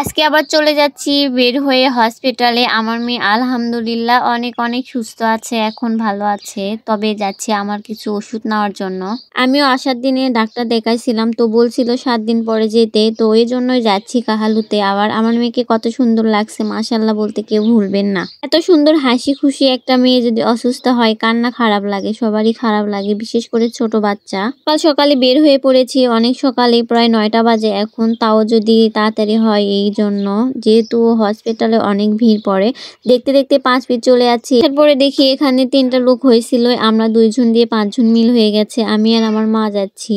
আজকে আবার চলে যাচ্ছি বের হয়ে হসপিটালে। আমার মেয়ে আলহামদুলিল্লাহ অনেক অনেক সুস্থ আছে, এখন ভালো আছে। তবে যাচ্ছি আমার কিছু ওষুধ নেওয়ার জন্য। আমিও আসার দিনে ডাক্তার দেখাইছিলাম, তো বলছিল 7 দিন পরে যেতে, তো এই জন্যই যাচ্ছি কাহালুতে। আবার আমার মেয়েকে কত সুন্দর লাগছে, মাশাল্লাহ বলতে কেউ ভুলবেন না। এত সুন্দর হাসি খুশি একটা মেয়ে যদি অসুস্থ হয়, কান্না খারাপ লাগে, সবারই খারাপ লাগে, বিশেষ করে ছোট বাচ্চা। কাল সকালে বের হয়ে পড়েছি, অনেক সকালে, প্রায় 9টা বাজে এখন। তাও যদি তাড়াতাড়ি হয়, এই জন্য, যেহেতু হসপিটালে অনেক ভিড় পড়ে। দেখতে দেখতে 5 ফিট চলে যাচ্ছি। এরপরে দেখি এখানে 3টা লোক হয়েছিল, আমরা 2 জন দিয়ে 5 জন মিল হয়ে গেছে। আমি আর আমার মা যাচ্ছি।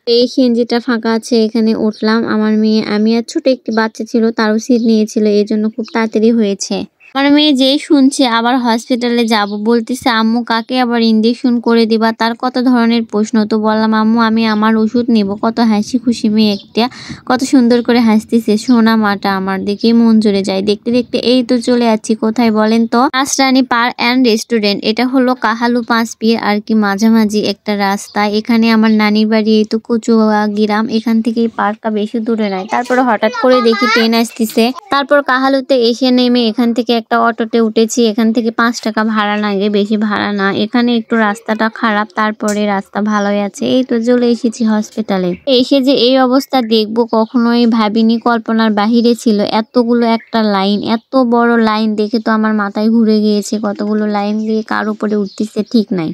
এই সিএনজিটা ফাঁকা আছে, এখানে উঠলাম। আমার মেয়ে, আমি আর ছোট একটি বাচ্চা ছিল, তারও সিট নিয়েছিল, এই জন্য খুব তাড়াতাড়ি হয়েছে। আমার মেয়ে যেই শুনছে আবার হসপিটালে যাব, বলতেছে আম্মু কাকে আবার ইনজেকশন করে দিবা, তার কত ধরনের প্রশ্ন। তো বললাম আম্মু আমি আমার ওষুধ নেব। কত হাসি খুশি মেয়ে একটা, কত সুন্দর করে হাসতেছে, সোনা মাটা আমার, দেখে মন জুড়ে যায়। দেখতে দেখতে এই তো চলে যাচ্ছি কোথায় বলেন তো, রাজরানী পার অ্যান্ড রেস্টুরেন্ট। এটা হলো কাহালু 5 পীর আর কি মাঝামাঝি একটা রাস্তা। এখানে আমার নানির বাড়ি, এই তো কচুয়া গ্রাম, এখান থেকে পার্কটা বেশি দূরে নাই। তারপরে হঠাৎ করে দেখি ট্রেন আসতেছে, তারপর কাহালুতে এসে নেমে এখান থেকে একটা অটোতে উঠেছি। এখান থেকে 5 টাকা ভাড়া লাগে, বেশি ভাড়া না। এখানে একটু রাস্তাটা খারাপ, তারপরে রাস্তা ভালোই আছে। এই তো চলে এসেছি হসপিটালে। এসে যে এই অবস্থা দেখবো কখনোই ভাবিনি, কল্পনার বাহিরে ছিল। এতগুলো একটা লাইন, এত বড় লাইন দেখে তো আমার মাথায় ঘুরে গিয়েছে। কতগুলো লাইন দিয়ে কার উপরে উঠতেছে ঠিক নাই।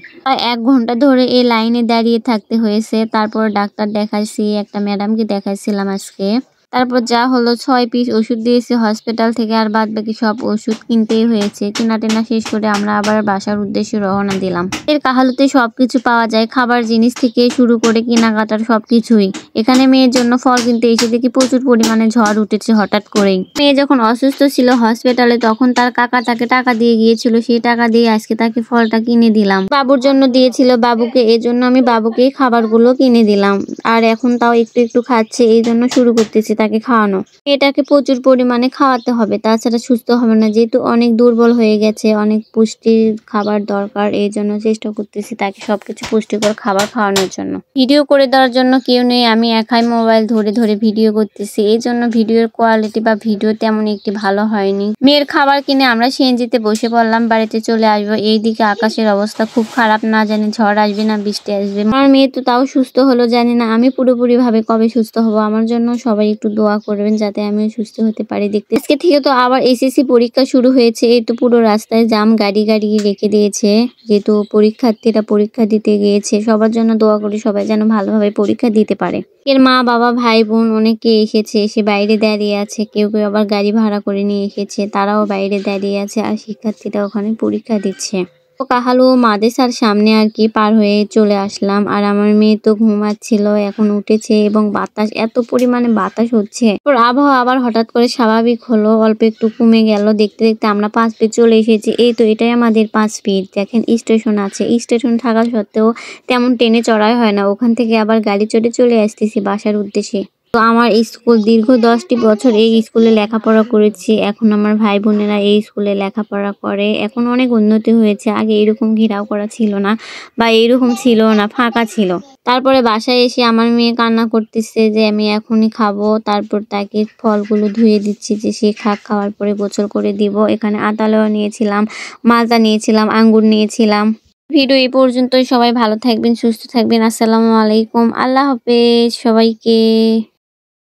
1 ঘন্টা ধরে এই লাইনে দাঁড়িয়ে থাকতে হয়েছে। তারপর ডাক্তার দেখাইছি, একটা ম্যাডামকে দেখাইছিলাম আজকে। তারপর যা হলো 6 পিস ওষুধ দিয়েছে হসপিটাল থেকে, আর বাদ বাকি সব ওষুধ কিনতেই হয়েছে। কেনা টেনা শেষ করে আমরা আবার বাসার উদ্দেশ্যে রওনা দিলাম। এর কাহালুতে সবকিছু পাওয়া যায়, খাবার জিনিস থেকে শুরু করে কেনাকাটার সবকিছুই। এখানে মেয়ের জন্য ফল কিনতে এসে দেখি প্রচুর পরিমাণে ঝড় উঠেছে হঠাৎ করেই। মেয়ে যখন অসুস্থ ছিল হসপিটালে, তখন তার কাকা তাকে টাকা দিয়ে গিয়েছিল, সেই টাকা দিয়ে আজকে তাকে ফলটা কিনে দিলাম। বাবুর জন্য দিয়েছিল বাবুকে, এই জন্য আমি বাবুকেই খাবারগুলো কিনে দিলাম। আর এখন তাও একটু একটু খাচ্ছে, এই জন্য শুরু করতেছি তাকে খাওয়ানো। এটাকে প্রচুর পরিমাণে খাওয়াতে হবে, তাছাড়া সুস্থ হবে না। যেহেতু অনেক দুর্বল হয়ে গেছে, অনেক পুষ্টির খাবার দরকার, এই জন্য চেষ্টা করতেছি তাকে সবকিছু পুষ্টিকর খাবার খাওয়ানোর জন্য। ভিডিও করে দেওয়ার জন্য কেউ নেই, আমি একাই মোবাইল ধরে ধরে ভিডিও করতেছি, এই জন্য ভিডিওর কোয়ালিটি বা ভিডিও তেমন একটি ভালো হয়নি। মেয়ের খাবার কিনে আমরা সিএনজিতে বসে পড়লাম, বাড়িতে চলে আসবো। এইদিকে আকাশের অবস্থা খুব খারাপ, না জানি ঝড় আসবে না বৃষ্টি আসবে। আমার মেয়ে তো তাও সুস্থ হলো, জানি না আমি পুরোপুরি ভাবে কবে সুস্থ হব। আমার জন্য সবাই একটু দোয়া করবেন যাতে আমিও সুস্থ হতে পারি। দেখতে আজকে থেকে তো আবার এসএসসি পরীক্ষা শুরু হয়েছে। এই তো পুরো রাস্তায় জাম, গাড়ি গাড়ি রেখে দিয়েছে, যেহেতু পরীক্ষার্থীরা পরীক্ষা দিতে গিয়েছে। সবার জন্য দোয়া করি, সবাই যেন ভালোভাবে পরীক্ষা দিতে পারে। এর মা বাবা ভাই বোন অনেকে এসেছে, এসে বাইরে দাঁড়িয়ে আছে। কেউ কেউ আবার গাড়ি ভাড়া করে নিয়ে এসেছে, তারাও বাইরে দাঁড়িয়ে আছে। আর শিক্ষার্থীরা ওখানে পরীক্ষা দিচ্ছে। কাহালু মাদ্রাসার সামনে আর কি পার হয়ে চলে আসলাম। আর আমার মেয়ে তো ঘুমাচ্ছিল, এখন উঠেছে। এবং বাতাস, এত পরিমাণে বাতাস হচ্ছে। আবহাওয়া আবার হঠাৎ করে স্বাভাবিক হলো, অল্প একটু কমে গেল। দেখতে দেখতে আমরা 5 ফিট চলে এসেছি। এই তো এটাই আমাদের 5 ফিট। দেখেন স্টেশন আছে, স্টেশন থাকা সত্ত্বেও তেমন ট্রেনে চড়াই হয় না। ওখান থেকে আবার গাড়ি চড়ে চলে আসতেছি বাসার উদ্দেশ্যে। তো আমার স্কুল, দীর্ঘ 10টি বছর এই স্কুলে লেখাপড়া করেছি। এখন আমার ভাই বোনেরা এই স্কুলে লেখাপড়া করে। এখন অনেক উন্নতি হয়েছে, আগে এরকম ঘেরাও করা ছিল না, বা এইরকম ছিল না, ফাঁকা ছিল। তারপরে বাসায় এসে আমার মেয়ে কান্না করতেছে যে আমি এখনই খাবো। তারপর তাকে ফলগুলো ধুয়ে দিচ্ছি যে সে খাক, খাওয়ার পরে গোসল করে দিব। এখানে আতালেও নিয়েছিলাম, মালটা নিয়েছিলাম, আঙ্গুর নিয়েছিলাম। ভিডিও এই পর্যন্তই। সবাই ভালো থাকবেন, সুস্থ থাকবেন। আসসালামু আলাইকুম, আল্লাহ হাফেজ সবাইকে।